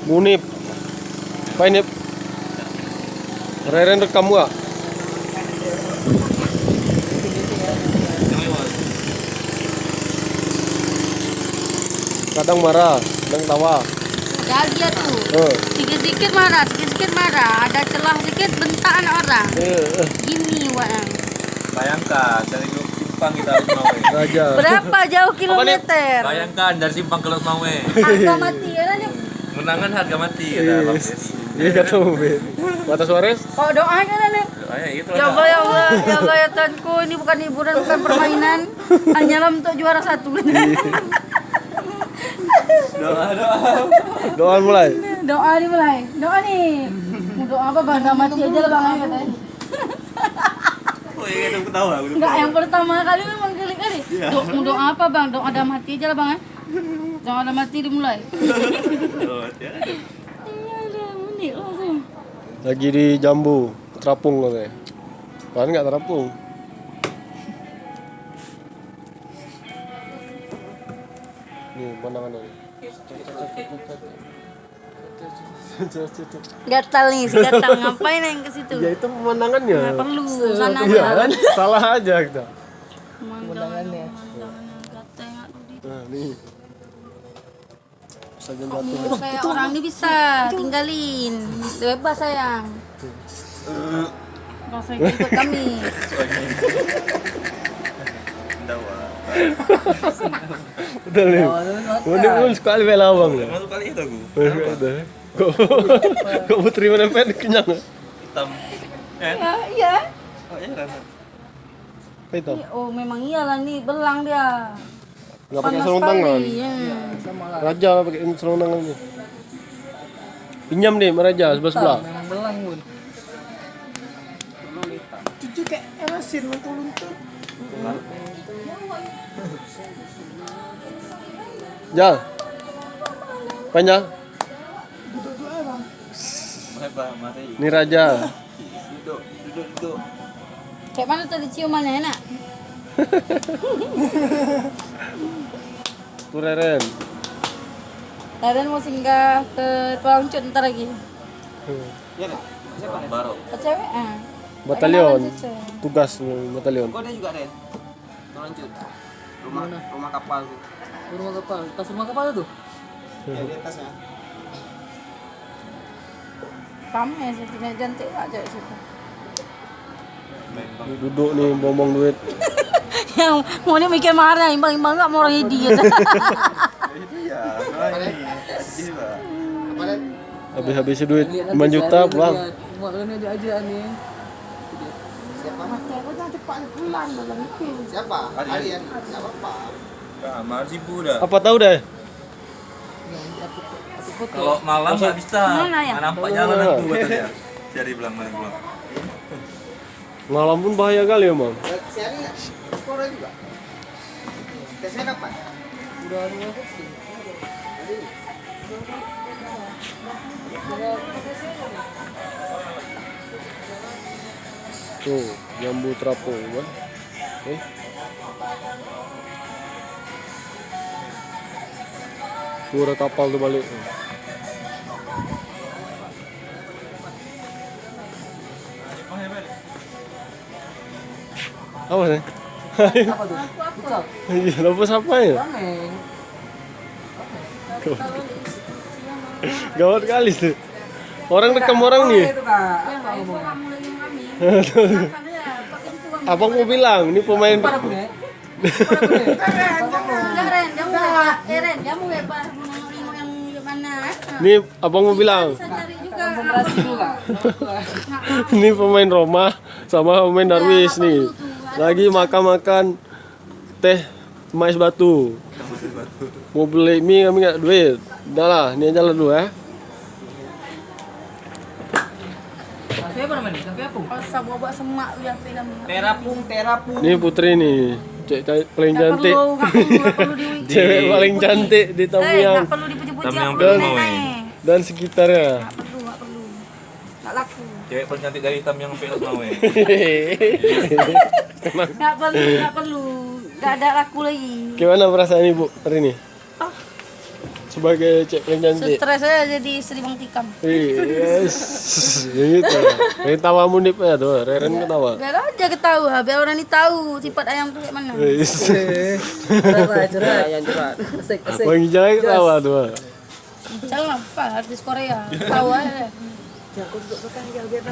Munip. Apa ini? Reren rekam gak? Kadang marah, kadang tawa. Ya dia tuh. Sedikit-sedikit marah, sedikit-sedikit marah. Ada celah sedikit bentak anak orang. Gini wak. Bayangkan dari Simpang kita harus mau. Raja. Berapa jauh kilometer? Bayangkan dari Simpang ke Los Mau. Harga mati ya kan? Menangan harga mati kata Bang Des. Iya kata Ubed. Kata Suarez. Oh doa kan nih. Doanya gitu Ya Allah ya Allah ya Allah ya Tuhanku, ini bukan hiburan, bukan permainan. Hanyalah untuk juara 1. Doa mulai. Doa dimulai. Doa nih. Mau doa apa bang? Gak mati aja lah bang katanya. Oh iya itu ketawa. Enggak, yang pertama kali memang kali-kali. Mau doa apa bang? Doa ada mati aja lah bang. Doa ada mati dimulai. Oh, ya. Iya udah menit langsung. Lagi di Jambu, terapung katanya. Kan nggak terapung. Nih pandangannya. Gatal nih, si gatal ngapain yang ke situ? Ya itu pemandangannya. Nggak perlu, sana Iya aja. kan? Salah aja kita. Pemandangannya. Gatal. Nah, nih. Saja jatuh. Kamu kayak orang ini bisa tinggalin. Bebas sayang. Gak usah ikut kami. Dawa. Betul nih. Udah pun sekali bela abang lah. Masuk kali itu aku. Udah. Kok putri mana pen kenyang? Hitam. Ya, iya. Oh iya kan. Apa itu? Oh memang iyalah nih, belang dia. Nggak pakai Panas sarung sekali, tangan. ya. Raja lah pakai sarung tangan ini. Pinjam nih Raja sebelah-sebelah. Memang belang bun. Cucu kayak erasin luntur-luntur. Jal. Panjang. Hebat, mari. Ini Raja. Duduk. Kayak mana tadi ciumannya enak? Tuh Reren. Kalian mau singgah ke Pelangcut ntar lagi. Baru. Ke cewek? Batalion. Kenalan cewek. Tugas batalion. Kok ada juga Den? Lanjut. Rumah kapal tuh. Rumah kapal, tas rumah kapal tuh. Ya di atasnya. Kamu ya sih, cantik aja situ. Duduk nih bombong duit. Yang mau dia mikir marah, imbang-imbang nggak mau orang idiot. Iya, ini. Apa Den? Habis duit 5 juta pulang. Mau kalian aja nih. Siapa? Mati aku jangan cepat pulang dalam itu. Siapa? Kalian. Enggak apa-apa. Kamar sibuk dah. Apa tahu deh? Kalau malam nggak bisa. Mana ya? Nggak nampak jalan aku katanya. Jadi bilang malam pulang. Malam pun bahaya kali ya, Mam. Si Ani sekolah juga. Tesnya kapan? Udah vaksin. Tuh, Jambu terapung kan. Suara kapal tuh balik. Apa sih? Apa tuh? Buka. Iya, lepas apa ya? Rameng. Gawat kali tuh. Orang rekam orang nih. Itu kak. Apa ngomong? Abang mau bilang, ini pemain. Pada gue. Enggak Ren, dia mau hebat. Ren, dia mau hebat. Mau nengok yang mana? Ini abang mau bilang. Bisa cari juga. Operasi dulu kak. Ini pemain Roma sama pemain Darwis nih. Lagi makan-makan teh mais batu. Mau beli mie kami nggak duit. Udah lah, ini aja lah dulu ya. Kafe apa namanya? Kafe apa? Masa bawa semak ya film. Terapung. Ini Putri nih, cewek paling cantik. Nggak perlu di Cewek paling cantik di Tamiang nggak perlu dipuji-puji. Tamiang Aku Mau, nenek. dan sekitarnya. Nggak perlu. Nggak laku. Cewek paling cantik dari hitam yang pelot mau. Nggak perlu. Nggak ada laku lagi. Gimana perasaan ibu hari ini? sebagai cek yang cantik. Stres saya jadi istri Bang Tikam. Yes. Itu. Ini tawa munip ya tuh, Reren ketawa. Biar aja ketawa, biar orang ini tahu sifat ayam tuh kayak mana. Yes. Curhat. Yang curhat. Asik, asik. Bang Ijai ketawa tuh. Calon apa artis Korea? Tahu aja. Ya, aku duduk belakang ya, biar